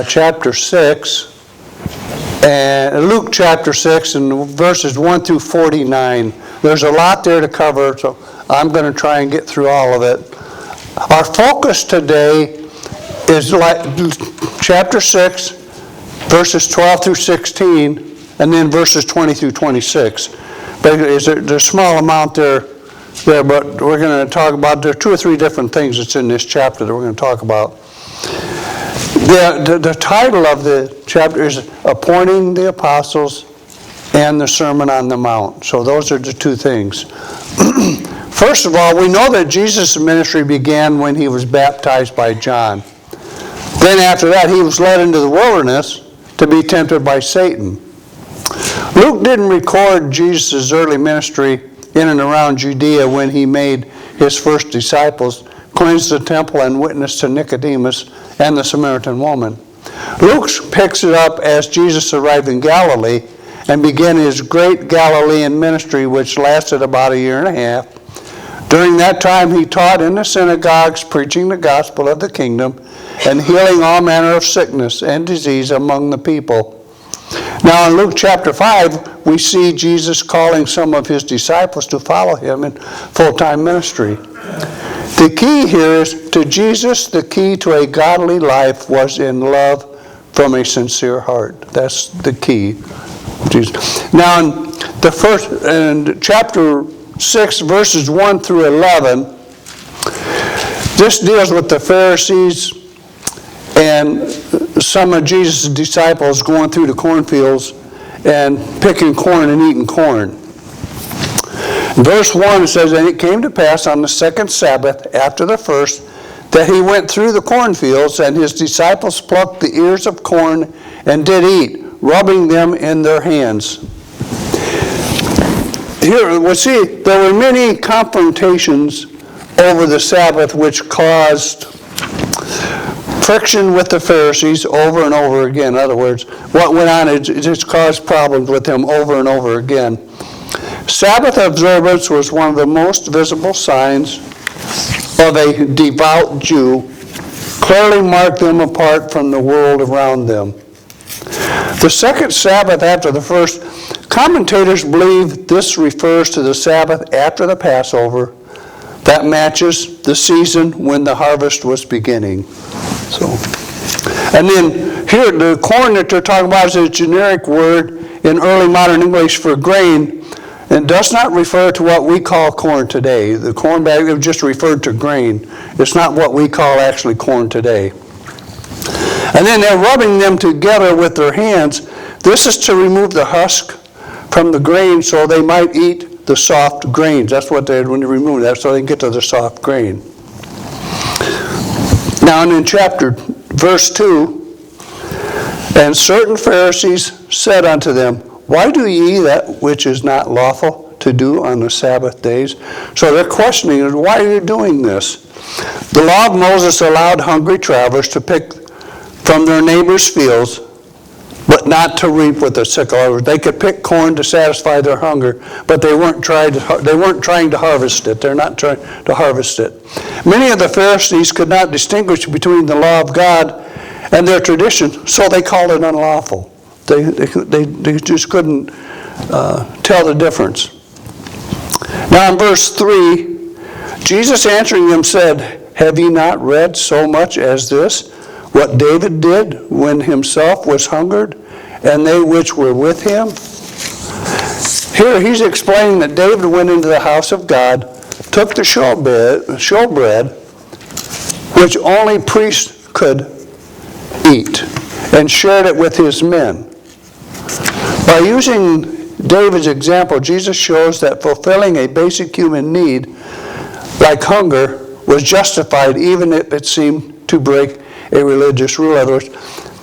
chapter 6, and Luke chapter 6 and verses 1 through 49. There's a lot there to cover, so I'm going to try and get through all of it. Our focus today is like chapter 6, verses 12 through 16, and then verses 20 through 26. There's a small amount there, but we're going to talk about, there are 2 or 3 different things that's in this chapter that we're going to talk about. The title of the chapter is Appointing the Apostles and the Sermon on the Mount. So those are the 2 things. First of all, we know that Jesus' ministry began when he was baptized by John. Then after that, he was led into the wilderness to be tempted by Satan. Luke didn't record Jesus' early ministry in and around Judea when he made his first disciples, cleansed the temple, and witnessed to Nicodemus and the Samaritan woman. Luke picks it up as Jesus arrived in Galilee and began his great Galilean ministry, which lasted about 1.5 years. During that time, he taught in the synagogues, preaching the gospel of the kingdom and healing all manner of sickness and disease among the people. Now in Luke chapter 5, we see Jesus calling some of his disciples to follow him in full-time ministry. The key here is, to Jesus, the key to a godly life was in love from a sincere heart. That's the key. Jesus. Now in chapter 6, verses 1 through 11, this deals with the Pharisees and some of Jesus' disciples going through the cornfields and picking corn and eating corn. Verse 1 says, "And it came to pass on the second Sabbath after the first, that he went through the cornfields, and his disciples plucked the ears of corn and did eat, rubbing them in their hands." Here we see there were many confrontations over the Sabbath which caused friction with the Pharisees over and over again. In other words, what went on, it just caused problems with them over and over again. Sabbath observance was one of the most visible signs of a devout Jew, clearly marked them apart from the world around them. The second Sabbath after the first, commentators believe this refers to the Sabbath after the Passover. That matches the season when the harvest was beginning. And then here, the corn that they're talking about is a generic word in early modern English for grain, and does not refer to what we call corn today. The corn bag just referred to grain. It's not what we call actually corn today. And then they're rubbing them together with their hands. This is to remove the husk from the grain so they might eat the soft grains. That's what they did when they removed that, so they can get to the soft grain. Now in verse 2, "And certain Pharisees said unto them, Why do ye that which is not lawful to do on the Sabbath days?" So they're questioning, why are you doing this? The law of Moses allowed hungry travelers to pick from their neighbors' fields, but not to reap with a sickle. They could pick corn to satisfy their hunger, but they weren't trying to harvest it. They're not trying to harvest it. Many of the Pharisees could not distinguish between the law of God and their tradition, so they called it unlawful. They just couldn't tell the difference. Now in verse 3, Jesus answering them said, "Have ye not read so much as this, what David did when himself was hungered, and they which were with him?" Here he's explaining that David went into the house of God, took the showbread, which only priests could eat, and shared it with his men. By using David's example, Jesus shows that fulfilling a basic human need, like hunger, was justified even if it seemed to break a religious rule. In other words,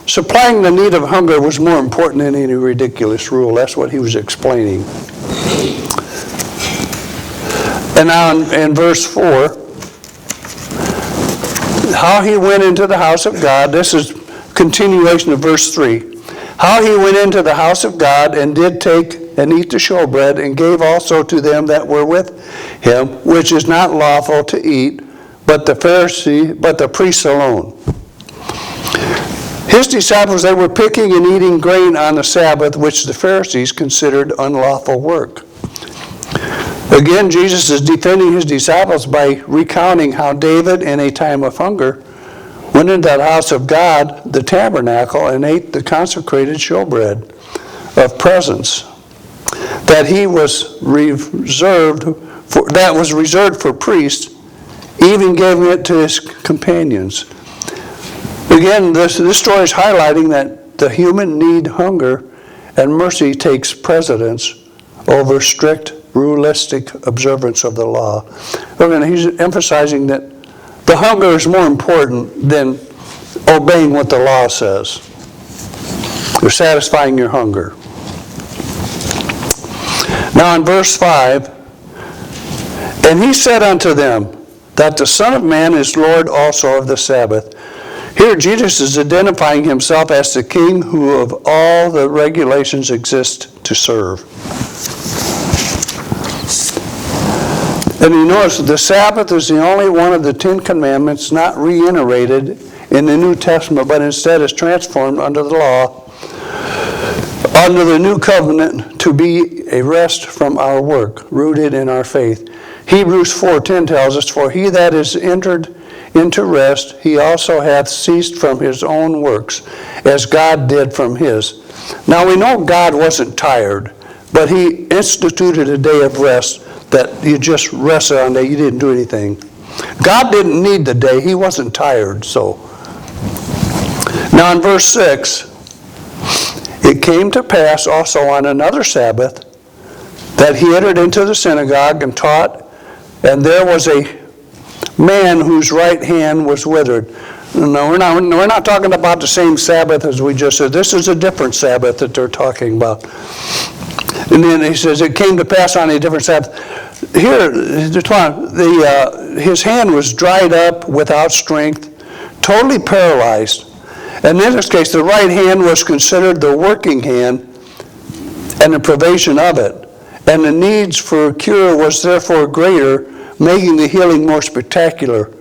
supplying the need of hunger was more important than any ridiculous rule. That's what he was explaining. And now in verse 4, how he went into the house of God, this is continuation of verse 3. How he went into the house of God and did take and eat the showbread, and gave also to them that were with him, which is not lawful to eat, but the priests alone. His disciples, they were picking and eating grain on the Sabbath, which the Pharisees considered unlawful work. Again, Jesus is defending his disciples by recounting how David, in a time of hunger, went into the house of God, the tabernacle, and ate the consecrated showbread of presence that was reserved for priests, even giving it to his companions. Again, this story is highlighting that the human need hunger and mercy takes precedence over strict rulistic observance of the law. He's emphasizing that the hunger is more important than obeying what the law says. You're satisfying your hunger. Now in verse 5, and he said unto them, that the Son of Man is Lord also of the Sabbath. Here Jesus is identifying himself as the king who of all the regulations exist to serve. And you notice the Sabbath is the only one of the Ten Commandments not reiterated in the New Testament, but instead is transformed under the law, under the new covenant, to be a rest from our work, rooted in our faith. Hebrews 4:10 tells us, for he that is entered into rest, he also hath ceased from his own works, as God did from his. Now we know God wasn't tired, but he instituted a day of rest that you just rested on that you didn't do anything. God didn't need the day. He wasn't tired. So now in verse 6, it came to pass also on another Sabbath that he entered into the synagogue and taught, and there was a man whose right hand was withered. No, we're not talking about the same Sabbath as we just said. This is a different Sabbath that they're talking about. And then he says, it came to pass on a different Sabbath. Here, his hand was dried up without strength, totally paralyzed. And in this case, the right hand was considered the working hand and the privation of it. And the needs for cure was therefore greater, making the healing more spectacular.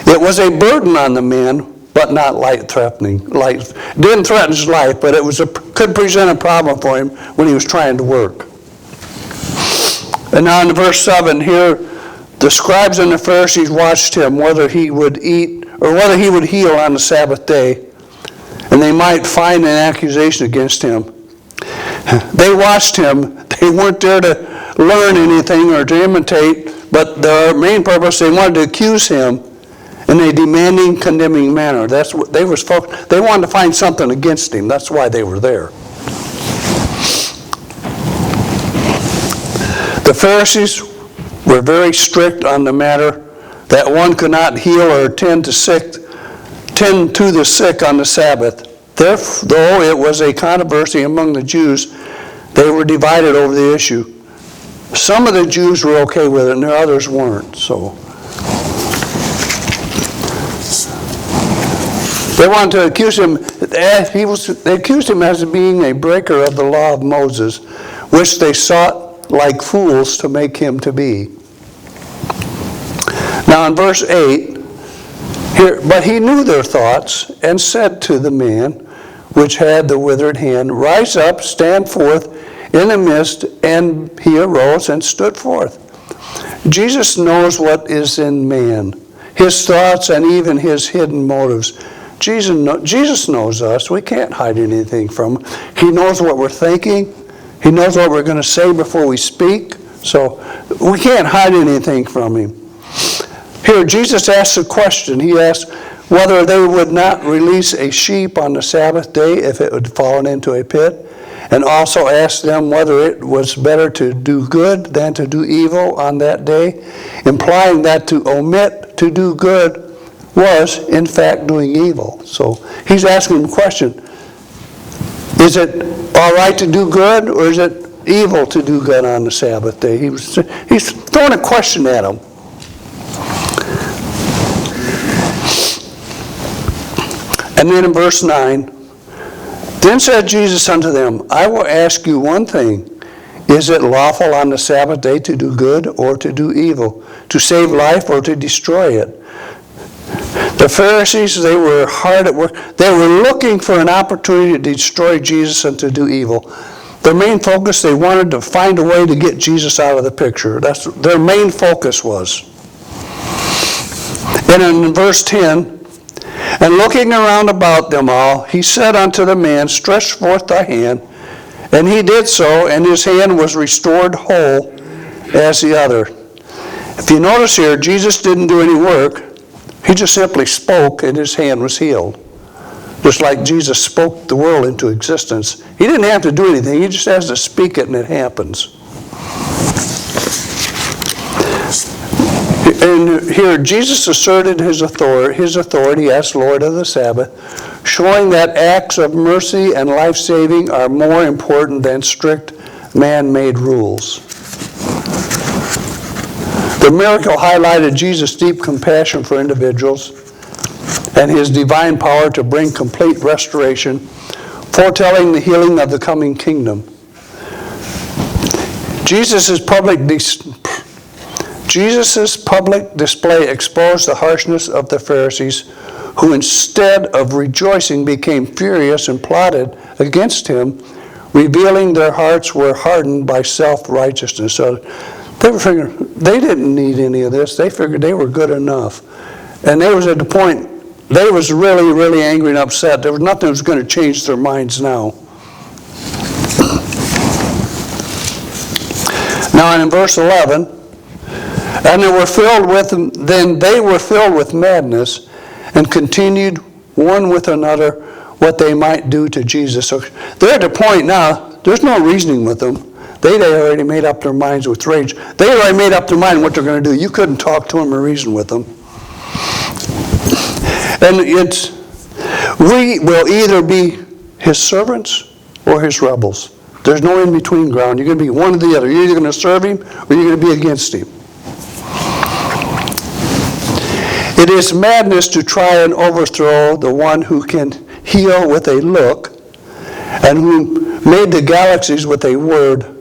It was a burden on the man, but not life-threatening. Didn't threaten his life, but could present a problem for him when he was trying to work. And now in verse 7 here, the scribes and the Pharisees watched him, whether he would eat or whether he would heal on the Sabbath day, and they might find an accusation against him. They watched him. They weren't there to learn anything or to imitate, but their main purpose, they wanted to accuse him in a demanding, condemning manner. That's what they were focused. They wanted to find something against him. That's why they were there. The Pharisees were very strict on the matter that one could not heal or tend to the sick on the Sabbath. Though it was a controversy among the Jews, they were divided over the issue. Some of the Jews were okay with it, and the others weren't. So they wanted to accuse him. They accused him as being a breaker of the law of Moses, which they sought like fools to make him to be. Now in verse 8, here, but he knew their thoughts, and said to the man which had the withered hand, rise up, stand forth in the midst, and he arose and stood forth. Jesus knows what is in man, his thoughts and even his hidden motives. Jesus knows us. We can't hide anything from him. He knows what we're thinking. He knows what we're going to say before we speak. So we can't hide anything from him. Here, Jesus asks a question. He asks whether they would not release a sheep on the Sabbath day if it had fallen into a pit, and also asks them whether it was better to do good than to do evil on that day, implying that to omit to do good was, in fact, doing evil. So he's asking them a question. Is it all right to do good, or is it evil to do good on the Sabbath day? He's throwing a question at them. And then in verse 9, then said Jesus unto them, I will ask you one thing. Is it lawful on the Sabbath day to do good or to do evil, to save life or to destroy it? The Pharisees, they were hard at work. They were looking for an opportunity to destroy Jesus and to do evil. Their main focus, they wanted to find a way to get Jesus out of the picture. That's what their main focus was. And in verse 10, and looking around about them all, he said unto the man, stretch forth thy hand. And he did so, and his hand was restored whole as the other. If you notice here, Jesus didn't do any work. He just simply spoke, and his hand was healed. Just like Jesus spoke the world into existence. He didn't have to do anything. He just has to speak it, and it happens. And here, Jesus asserted his authority as Lord of the Sabbath, showing that acts of mercy and life-saving are more important than strict man-made rules. The miracle highlighted Jesus' deep compassion for individuals and his divine power to bring complete restoration, foretelling the healing of the coming kingdom. Jesus' public display exposed the harshness of the Pharisees, who instead of rejoicing became furious and plotted against him, revealing their hearts were hardened by self-righteousness. So they were figuring they didn't need any of this. They figured they were good enough. And they was at the point, they was really, really angry and upset. There was nothing that was going to change their minds now. Now in verse 11, and they were filled with madness and continued one with another what they might do to Jesus. So they're at the point now, there's no reasoning with them. They already made up their minds with rage. They already made up their mind what they're going to do. You couldn't talk to them or reason with them. And we will either be his servants or his rebels. There's no in-between ground. You're going to be one or the other. You're either going to serve him or you're going to be against him. It is madness to try and overthrow the one who can heal with a look and who made the galaxies with a word.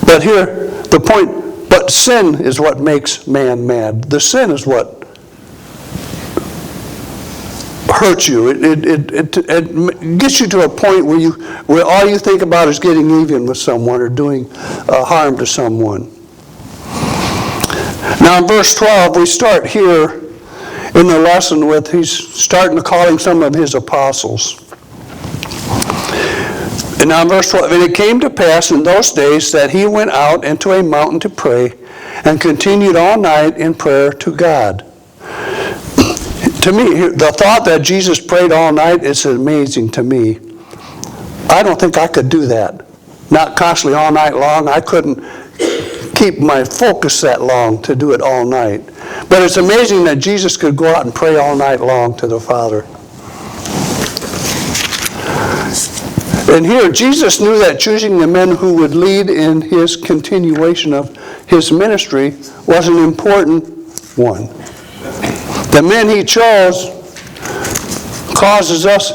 But here, the point, but sin is what makes man mad. The sin is what hurts you. It gets you to a point where all you think about is getting even with someone or doing harm to someone. Now in verse 12, we start here in the lesson with he's starting to calling some of his apostles. And now in verse 12, and it came to pass in those days that he went out into a mountain to pray and continued all night in prayer to God. To me, the thought that Jesus prayed all night is amazing to me. I don't think I could do that. Not constantly all night long. I couldn't keep my focus that long to do it all night. But it's amazing that Jesus could go out and pray all night long to the Father. And here, Jesus knew that choosing the men who would lead in his continuation of his ministry was an important one. The men he chose causes us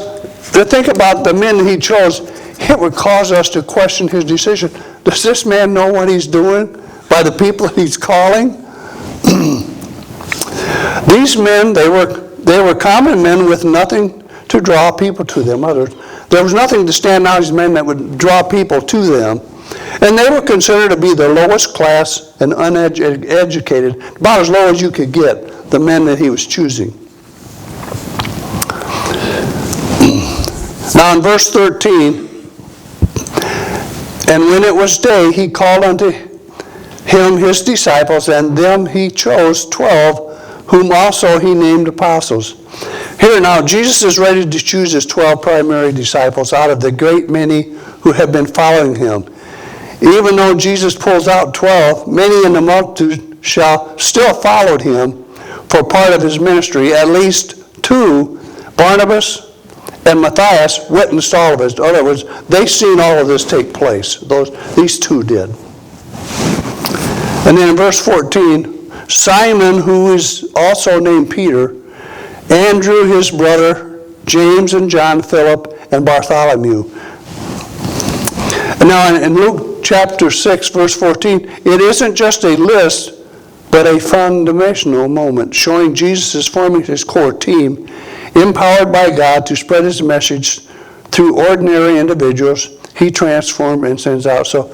to think about the men he chose. It would cause us to question his decision. Does this man know what he's doing by the people he's calling? These men, they were common men with nothing to draw people to them. There was nothing to stand out as men that would draw people to them. And they were considered to be the lowest class and uneducated, about as low as you could get, the men that he was choosing. Now in verse 13, and when it was day, he called unto him his disciples, and them he chose 12, whom also he named apostles. Here now, Jesus is ready to choose his 12 primary disciples out of the great many who have been following him. Even though Jesus pulls out 12, many in the multitude shall still follow him for part of his ministry. At least 2, Barnabas and Matthias, witnessed all of it. In other words, they seen all of this take place. These 2 did. And then in verse 14, Simon, who is also named Peter, Andrew his brother, James and John, Philip, and Bartholomew. And now in Luke chapter 6, verse 14, it isn't just a list but a foundational moment, showing Jesus is forming his core team, empowered by God to spread his message through ordinary individuals he transformed and sends out. So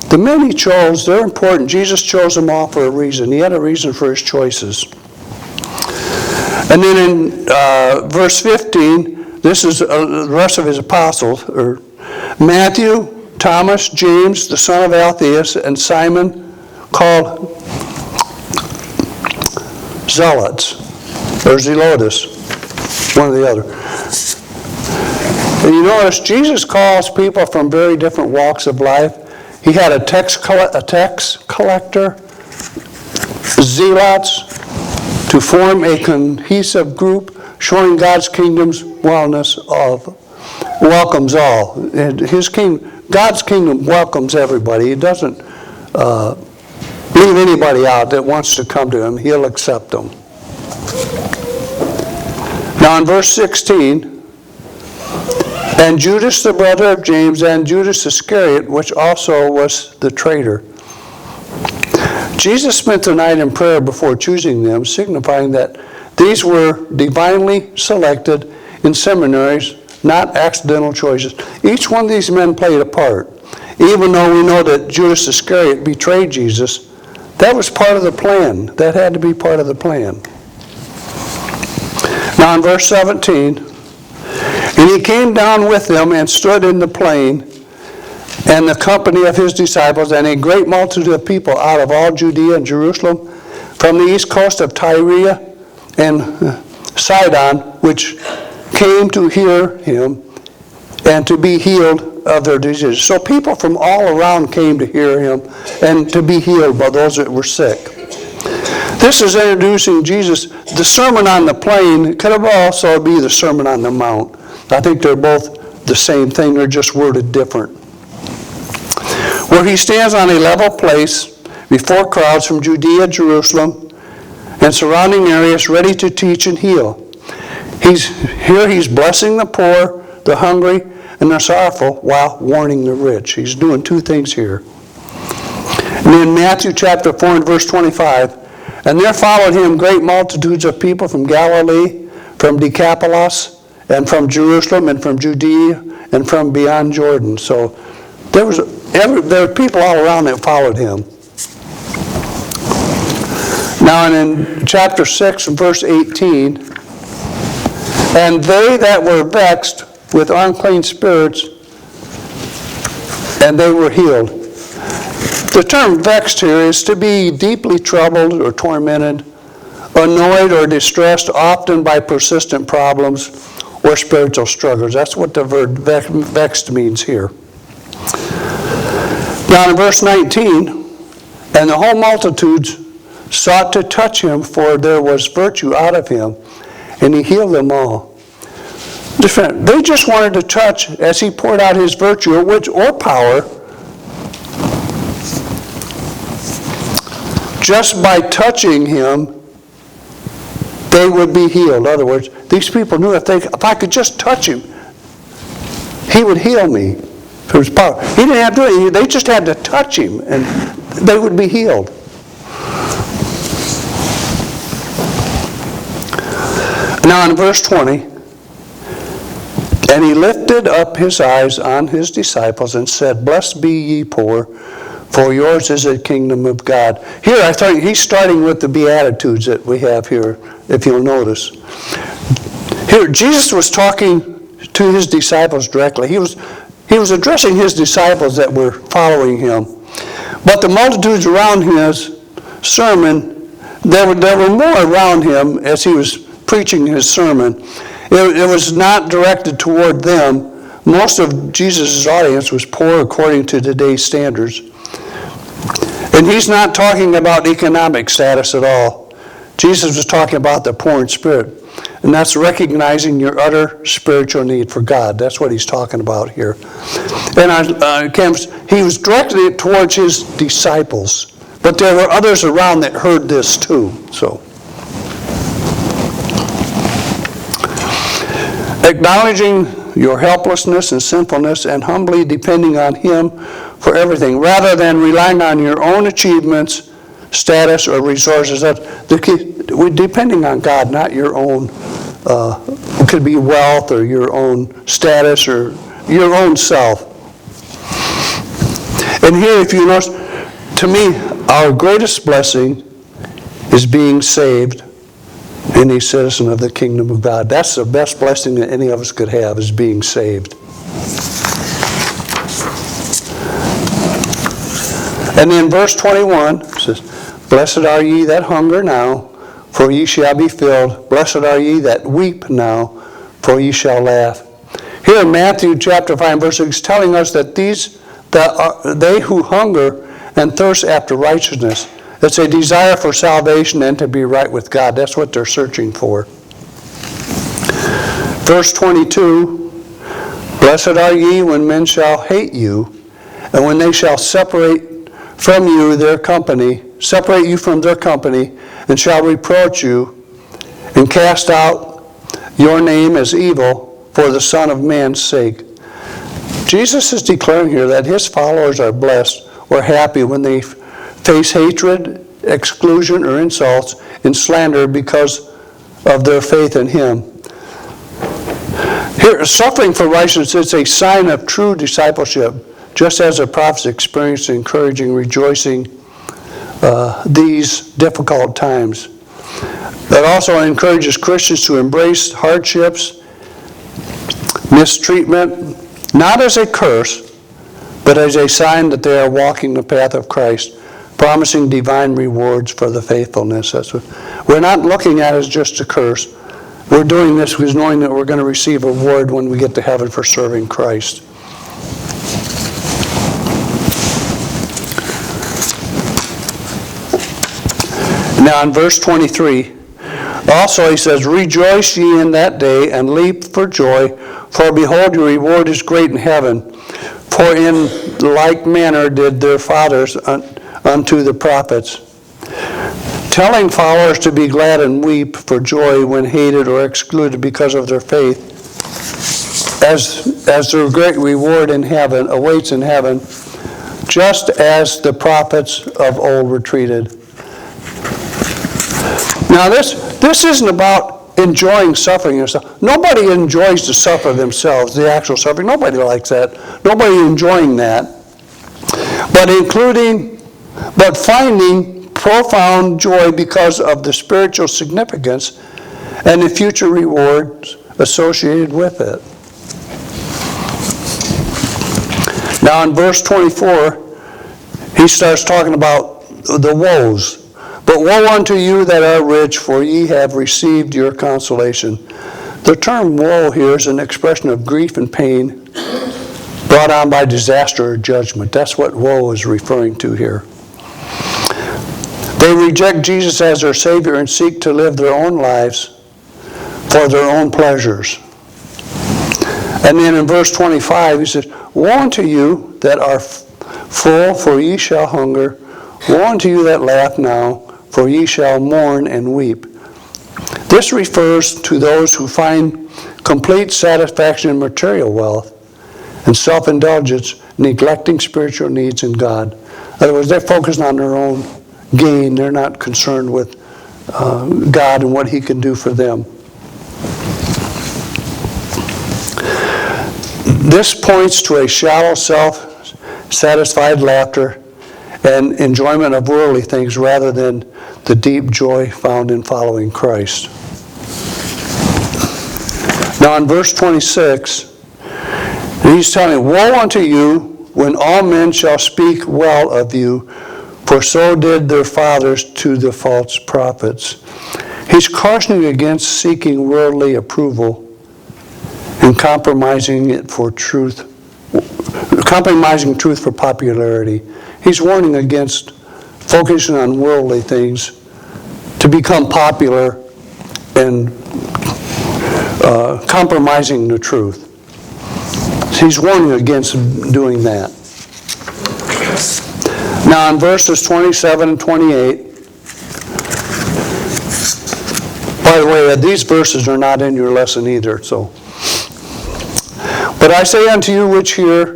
the men he chose, they're important. Jesus chose them all for a reason. He had a reason for his choices. And then in verse 15, this is the rest of his apostles, or Matthew, Thomas, James, the son of Alphaeus, and Simon, called Zealots, or Zelotes, one or the other. And you notice Jesus calls people from very different walks of life. He had a tax collector, zealots, to form a cohesive group showing God's kingdom's welcomes all. And God's kingdom welcomes everybody. He doesn't leave anybody out that wants to come to him. He'll accept them. Now in verse 16, and Judas, the brother of James, and Judas Iscariot, which also was the traitor. Jesus spent the night in prayer before choosing them, signifying that these were divinely selected in seminaries, not accidental choices. Each one of these men played a part. Even though we know that Judas Iscariot betrayed Jesus, that was part of the plan. That had to be part of the plan. Now in verse 17, and he came down with them and stood in the plain, and the company of his disciples, and a great multitude of people out of all Judea and Jerusalem, from the east coast of Tyre and Sidon, which came to hear him and to be healed of their diseases. So people from all around came to hear him and to be healed by those that were sick. This is introducing Jesus. The Sermon on the Plain could have also be the Sermon on the Mount. I think they're both the same thing, they're just worded different. Where he stands on a level place before crowds from Judea, Jerusalem, and surrounding areas, ready to teach and heal. He's blessing the poor, the hungry, and the sorrowful, while warning the rich. He's doing two things here. And in Matthew chapter 4 and verse 25, and there followed him great multitudes of people from Galilee, from Decapolis, and from Jerusalem, and from Judea, and from beyond Jordan. So there were people all around that followed him. Now in chapter 6 and verse 18, and they that were vexed with unclean spirits, and they were healed. The term vexed here is to be deeply troubled or tormented, annoyed or distressed, often by persistent problems or spiritual struggles. That's what the word vexed means here. Now in verse 19, and the whole multitudes sought to touch him, for there was virtue out of him, and he healed them all. They just wanted to touch as he poured out his virtue or power. Just by touching him, they would be healed. In other words, these people knew if I could just touch him, he would heal me. For his power. He didn't have to do anything. They just had to touch him, and they would be healed. Now in verse 20, and he lifted up his eyes on his disciples and said, Blessed be ye poor, for yours is the kingdom of God. Here I think he's starting with the Beatitudes that we have here, if you'll notice. Here Jesus was talking to his disciples directly. He was addressing his disciples that were following him. But the multitudes around his sermon, there were more around him as he was preaching his sermon. It was not directed toward them. Most of Jesus' audience was poor according to today's standards. And he's not talking about economic status at all. Jesus was talking about the poor in spirit. And that's recognizing your utter spiritual need for God. That's what he's talking about here. And he was directing it towards his disciples. But there were others around that heard this too. So, acknowledging your helplessness and sinfulness and humbly depending on him for everything, rather than relying on your own achievements, status or resources. We're depending on God, not your own. It could be wealth or your own status or your own self. And here, if you notice, to me, our greatest blessing is being saved and a citizen of the kingdom of God. That's the best blessing that any of us could have, is being saved. And then verse 21 says, "Blessed are ye that hunger now, for ye shall be filled. Blessed are ye that weep now, for ye shall laugh." Here in Matthew chapter 5, verse 6, telling us that they who hunger and thirst after righteousness, it's a desire for salvation and to be right with God. That's what they're searching for. Verse 22, "Blessed are ye when men shall hate you, and when they shall separate you from their company, and shall reproach you, and cast out your name as evil for the Son of Man's sake." Jesus is declaring here that his followers are blessed or happy when they face hatred, exclusion, or insults and slander because of their faith in him. Here, suffering for righteousness is a sign of true discipleship, just as the prophets experienced encouraging, rejoicing these difficult times. That also encourages Christians to embrace hardships, mistreatment, not as a curse, but as a sign that they are walking the path of Christ, promising divine rewards for the faithfulness. We're not looking at it as just a curse. We're doing this because knowing that we're going to receive a reward when we get to heaven for serving Christ. Now in verse 23, also he says, "Rejoice ye in that day, and leap for joy, for behold, your reward is great in heaven. For in like manner did their fathers unto the prophets." Telling followers to be glad and weep for joy when hated or excluded because of their faith, as their great reward in heaven awaits in heaven, just as the prophets of old were treated. Now this isn't about enjoying suffering yourself. Nobody enjoys to suffer themselves, the actual suffering. Nobody likes that. Nobody enjoying that. But finding profound joy because of the spiritual significance and the future rewards associated with it. Now in verse 24, he starts talking about the woes. "But woe unto you that are rich, for ye have received your consolation." The term woe here is an expression of grief and pain brought on by disaster or judgment. That's what woe is referring to here. They reject Jesus as their Savior and seek to live their own lives for their own pleasures. And then in verse 25 he says, "Woe unto you that are full, for ye shall hunger. Woe unto you that laugh now, for ye shall mourn and weep." This refers to those who find complete satisfaction in material wealth and self-indulgence, neglecting spiritual needs in God. In other words, they're focused on their own gain. They're not concerned with God and what he can do for them. This points to a shallow, self-satisfied laughter and enjoyment of worldly things rather than the deep joy found in following Christ. Now in verse 26, he's telling, "Woe unto you when all men shall speak well of you, for so did their fathers to the false prophets." He's cautioning against seeking worldly approval and compromising truth for popularity. He's warning against focusing on worldly things to become popular and compromising the truth. He's warning against doing that. Now in verses 27 and 28, by the way, these verses are not in your lesson either, so. "But I say unto you which hear,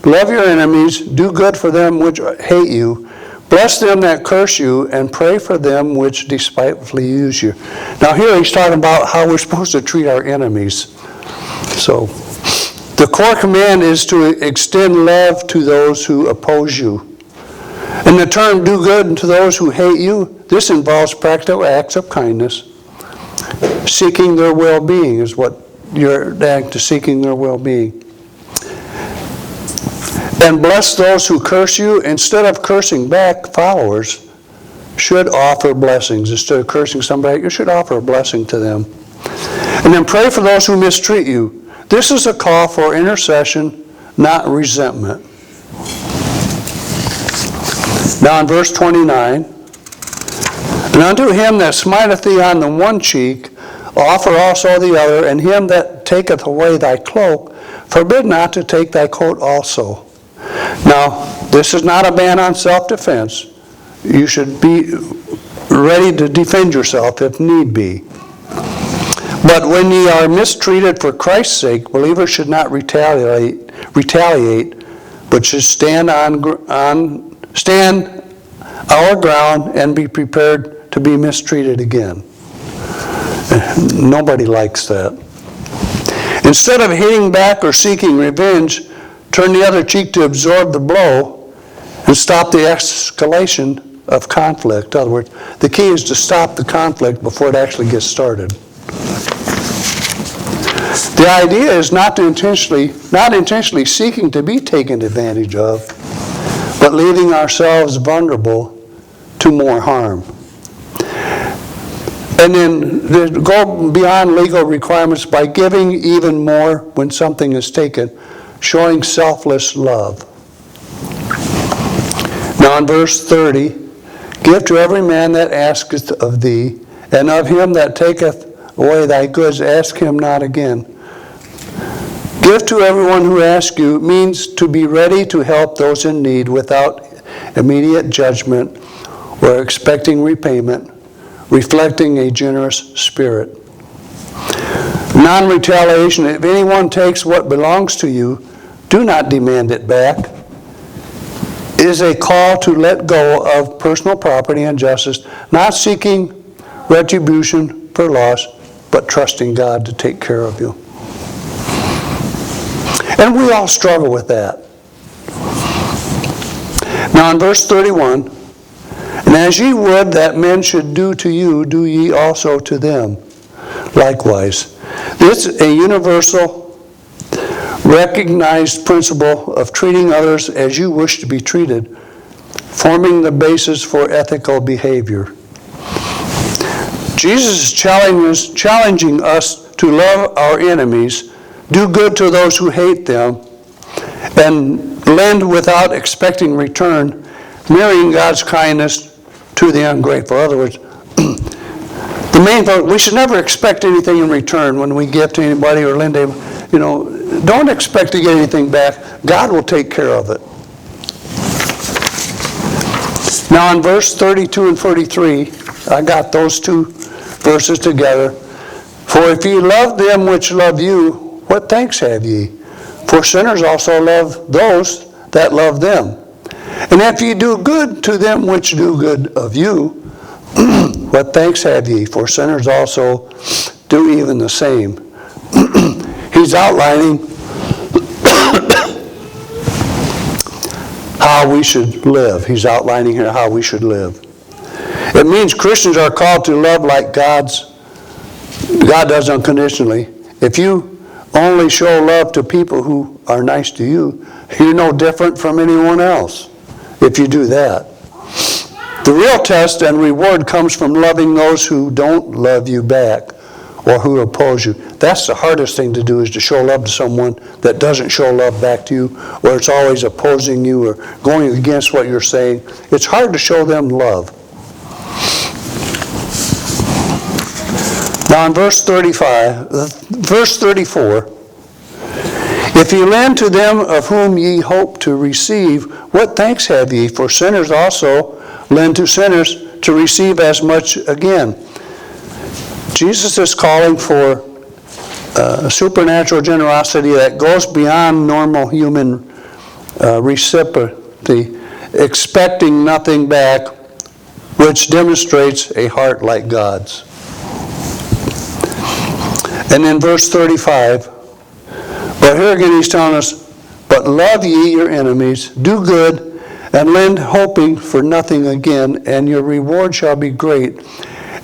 love your enemies, do good for them which hate you, Bless them that curse you, and pray for them which despitefully use you. Now here he's talking about how we're supposed to treat our enemies. So, the core command is to extend love to those who oppose you. And the term do good to those who hate you, this involves practical acts of kindness. Seeking their well-being is what your act is, seeking their well-being. And bless those who curse you. Instead of cursing back, followers should offer blessings. Instead of cursing somebody, you should offer a blessing to them. And then pray for those who mistreat you. This is a call for intercession, not resentment. Now in verse 29, and unto him that smiteth thee on the one cheek, offer also the other, and him that taketh away thy cloak, forbid not to take thy coat also. Now, this is not a ban on self-defense. You should be ready to defend yourself if need be. But when ye are mistreated for Christ's sake, believers should not retaliate, but should stand our ground and be prepared to be mistreated again. Nobody likes that. Instead of hitting back or seeking revenge, turn the other cheek to absorb the blow and stop the escalation of conflict. In other words, the key is to stop the conflict before it actually gets started. The idea is not intentionally seeking to be taken advantage of, but leaving ourselves vulnerable to more harm. And then go beyond legal requirements by giving even more when something is taken, showing selfless love. Now in verse 30, give to every man that asketh of thee, and of him that taketh away thy goods, ask him not again. Give to everyone who asks you means to be ready to help those in need without immediate judgment or expecting repayment, reflecting a generous spirit. Non-retaliation: if anyone takes what belongs to you, do not demand it back. It is a call to let go of personal property and justice, not seeking retribution for loss, but trusting God to take care of you. And we all struggle with that. Now in verse 31, and as ye would that men should do to you, do ye also to them likewise. This is a universal, recognized principle of treating others as you wish to be treated, forming the basis for ethical behavior. Jesus is challenging us to love our enemies, do good to those who hate them, and lend without expecting return, mirroring God's kindness to the ungrateful. In other words, the main point, we should never expect anything in return when we give to anybody or lend to, don't expect to get anything back. God will take care of it. Now in verse 32 and 33, I got those two verses together. For if ye love them which love you, what thanks have ye? For sinners also love those that love them. And if ye do good to them which do good of you, what thanks have ye? For sinners also do even the same. He's outlining how we should live. He's outlining here how we should live. It means Christians are called to love like God does unconditionally. If you only show love to people who are nice to you, you're no different from anyone else if you do that. The real test and reward comes from loving those who don't love you back or who oppose you. That's the hardest thing to do, is to show love to someone that doesn't show love back to you, or it's always opposing you or going against what you're saying. It's hard to show them love. Now in verse 34, if ye lend to them of whom ye hope to receive, what thanks have ye? For sinners also lend to sinners to receive as much again. Jesus is calling for supernatural generosity that goes beyond normal human reciprocity expecting nothing back, which demonstrates a heart like God's. And in verse 35, but here again he's telling us, but love ye your enemies, do good, and lend hoping for nothing again, and your reward shall be great,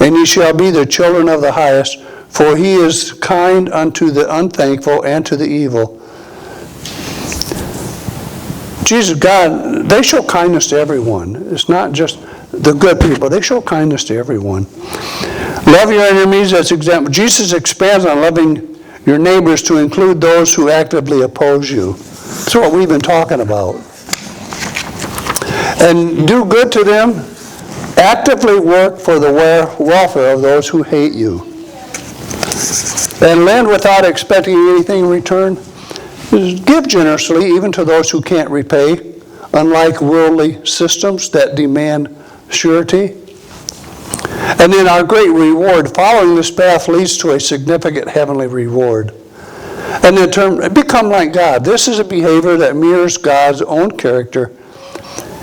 and ye shall be the children of the highest, for he is kind unto the unthankful and to the evil. Jesus, God, they show kindness to everyone. It's not just the good people. They show kindness to everyone. Love your enemies, that's example. Jesus expands on loving your neighbors to include those who actively oppose you. That's what we've been talking about. And do good to them. Actively work for the welfare of those who hate you. And lend without expecting anything in return. Give generously even to those who can't repay, unlike worldly systems that demand surety. And then our great reward, following this path leads to a significant heavenly reward. And in turn, become like God. This is a behavior that mirrors God's own character,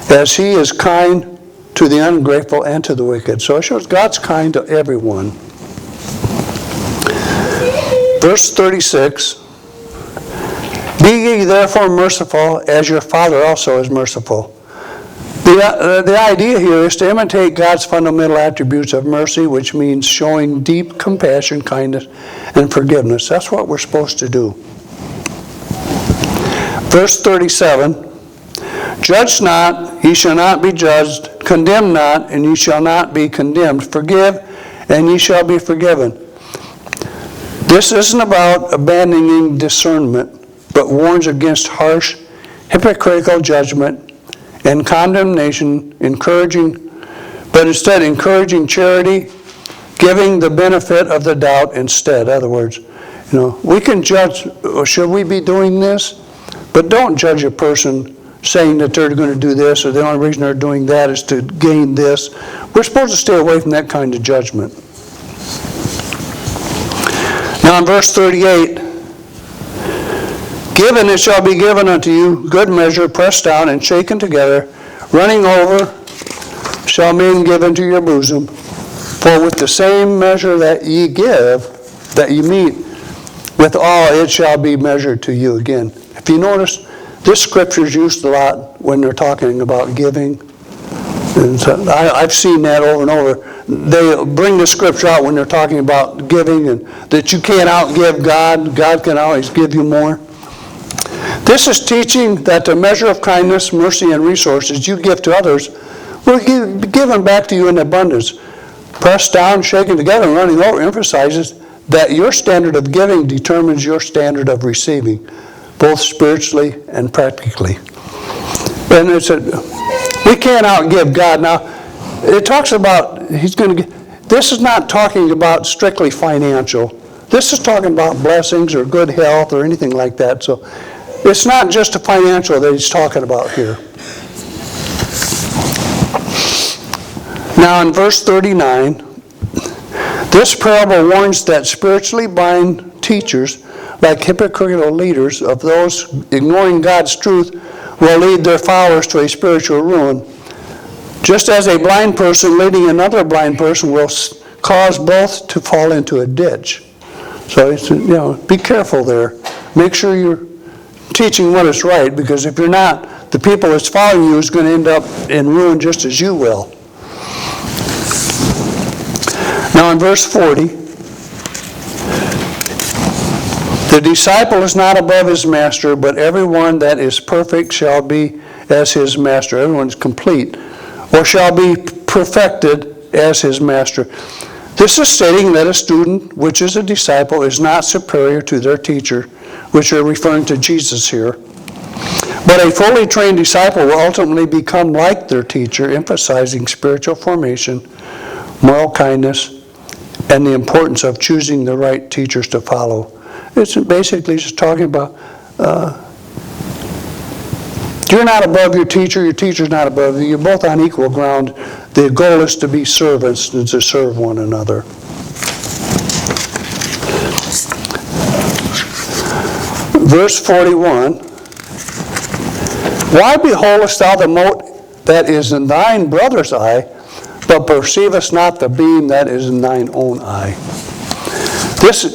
as he is kind to the ungrateful and to the wicked. So it shows God's kind to everyone. Verse 36, be ye therefore merciful, as your Father also is merciful. The idea here is to imitate God's fundamental attributes of mercy, which means showing deep compassion, kindness, and forgiveness. That's what we're supposed to do. Verse 37, judge not, ye shall not be judged. Condemn not, and ye shall not be condemned. Forgive, and ye shall be forgiven. This isn't about abandoning discernment, but warns against harsh, hypocritical judgment and condemnation, but instead encouraging charity, giving the benefit of the doubt instead. In other words, we can judge, should we be doing this? But don't judge a person saying that they're going to do this, or the only reason they're doing that is to gain this. We're supposed to stay away from that kind of judgment. Now in verse 38, given it shall be given unto you, good measure, pressed down and shaken together, running over, shall men give into your bosom. For with the same measure that ye give, that ye meet, with all it shall be measured to you again. If you notice, this scripture is used a lot when they're talking about giving. And so I've seen that over and over. They bring the scripture out when they're talking about giving, and that you can't outgive God. God can always give you more. This is teaching that the measure of kindness, mercy, and resources you give to others will be given back to you in abundance. Pressed down, shaken together, and running over emphasizes that your standard of giving determines your standard of receiving, both spiritually and practically. And we can't outgive God. Now, it talks about this is not talking about strictly financial. This is talking about blessings or good health or anything like that. So it's not just the financial that he's talking about here. Now in verse 39, this parable warns that spiritually blind teachers, like hypocritical leaders of those ignoring God's truth, will lead their followers to a spiritual ruin. Just as a blind person leading another blind person will cause both to fall into a ditch. So be careful there. Make sure you're teaching what is right, because if you're not, the people that's following you is going to end up in ruin just as you will. Now in verse 40, the disciple is not above his master, but everyone that is perfect shall be as his master. Everyone is complete, or shall be perfected as his master. This is stating that a student, which is a disciple, is not superior to their teacher, which are referring to Jesus here. But a fully trained disciple will ultimately become like their teacher, emphasizing spiritual formation, moral kindness, and the importance of choosing the right teachers to follow. It's basically just talking about you're not above your teacher's not above you. You're both on equal ground. The goal is to be servants and to serve one another. Verse 41, why beholdest thou the mote that is in thine brother's eye, but perceivest not the beam that is in thine own eye. This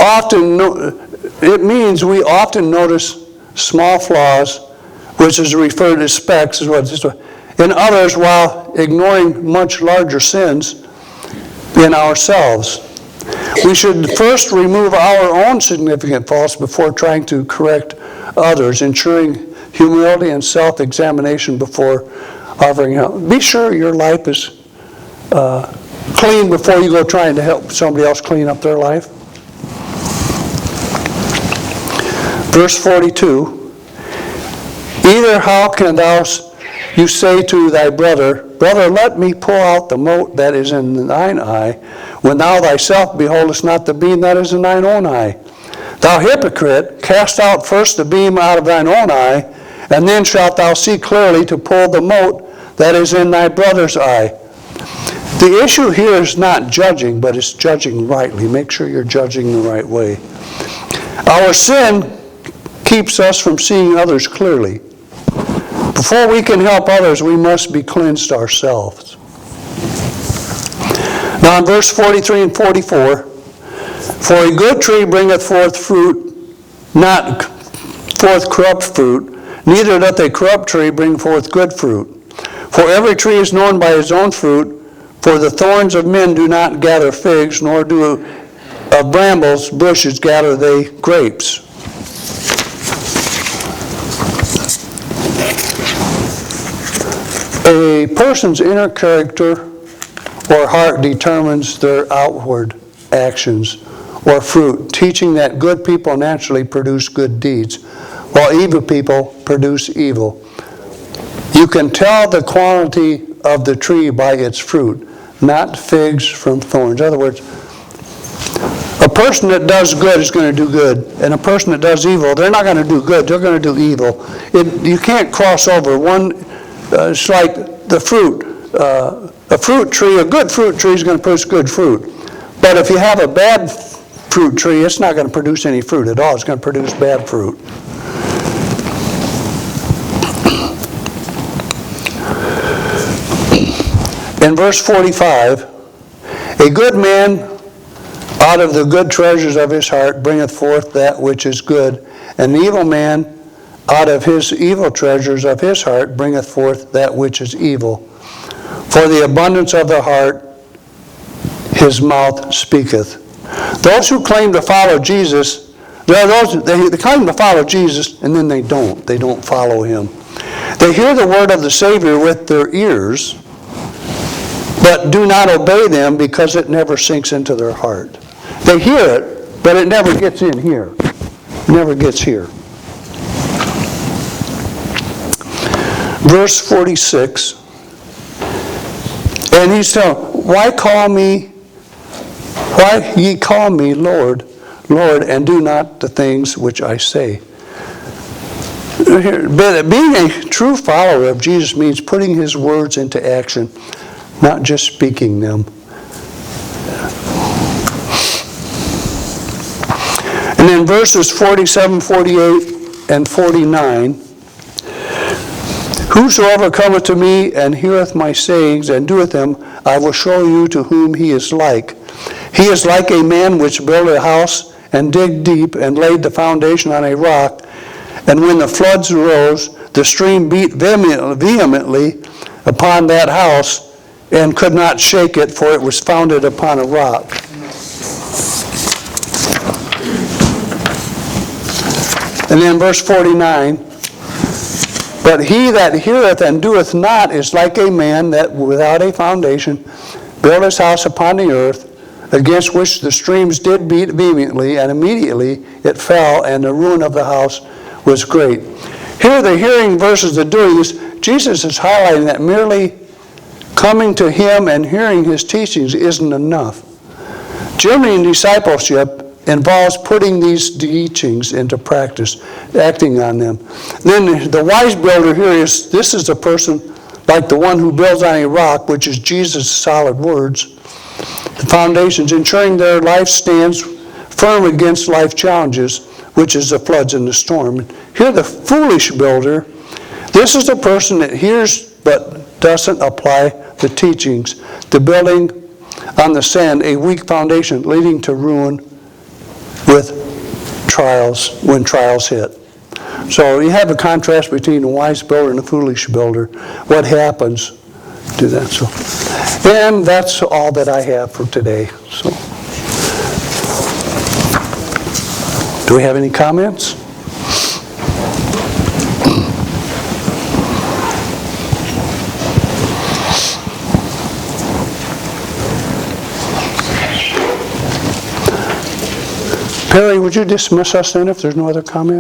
often, it means we often notice small flaws, which is referred as specks, is what it's, in others, while ignoring much larger sins in ourselves. We should first remove our own significant faults before trying to correct others, ensuring humility and self-examination before offering help. Be sure your life is clean before you go trying to help somebody else clean up their life. Verse 42, either how can you say to thy brother, brother, let me pull out the mote that is in thine eye, when thou thyself beholdest not the beam that is in thine own eye? Thou hypocrite, cast out first the beam out of thine own eye, and then shalt thou see clearly to pull the mote that is in thy brother's eye. The issue here is not judging, but it's judging rightly. Make sure you're judging the right way. Our sin keeps us from seeing others clearly. Before we can help others, we must be cleansed ourselves. Now in verse 43 and 44, for a good tree bringeth forth fruit, not forth corrupt fruit, neither doth a corrupt tree bring forth good fruit. For every tree is known by his own fruit, for the thorns of men do not gather figs, nor do of brambles bushes gather they grapes. A person's inner character or heart determines their outward actions or fruit, teaching that good people naturally produce good deeds, while evil people produce evil. You can tell the quality of the tree by its fruit, not figs from thorns. In other words, a person that does good is going to do good, and a person that does evil, they're not going to do good, they're going to do evil. You can't cross over. It's like the fruit. A fruit tree, a good fruit tree is going to produce good fruit. But if you have a bad fruit tree, it's not going to produce any fruit at all. It's going to produce bad fruit. In verse 45, a good man out of the good treasures of his heart bringeth forth that which is good, and an evil man out of his evil treasures of his heart bringeth forth that which is evil. For the abundance of the heart his mouth speaketh. Those who claim to follow Jesus, they claim to follow Jesus, and then they don't. They don't follow him. They hear the word of the Savior with their ears, but do not obey them because it never sinks into their heart. They hear it, but it never gets in here. It never gets here. Verse 46, and he's telling, why ye call me Lord, Lord, and do not the things which I say? Being a true follower of Jesus means putting his words into action, not just speaking them. And in verses 47, 48, and 49, whosoever cometh to me and heareth my sayings and doeth them, I will show you to whom he is like. He is like a man which built a house and digged deep and laid the foundation on a rock. And when the floods arose, the stream beat vehemently upon that house and could not shake it, for it was founded upon a rock. And then verse 49, but he that heareth and doeth not is like a man that without a foundation built his house upon the earth, against which the streams did beat vehemently, and immediately it fell, and the ruin of the house was great. Here the hearing versus the doing is, Jesus is highlighting that merely coming to him and hearing his teachings isn't enough. Genuine discipleship involves putting these teachings into practice, acting on them. Then the wise builder here this is a person like the one who builds on a rock, which is Jesus' solid words, the foundations, ensuring their life stands firm against life challenges, which is the floods and the storm. Here the foolish builder, this is the person that hears but doesn't apply the teachings. The building on the sand, a weak foundation leading to ruin with trials, when trials hit. So you have a contrast between the wise builder and the foolish builder. What happens to that? So, and that's all that I have for today. So, do we have any comments? Perry, would you dismiss us then if there's no other comments?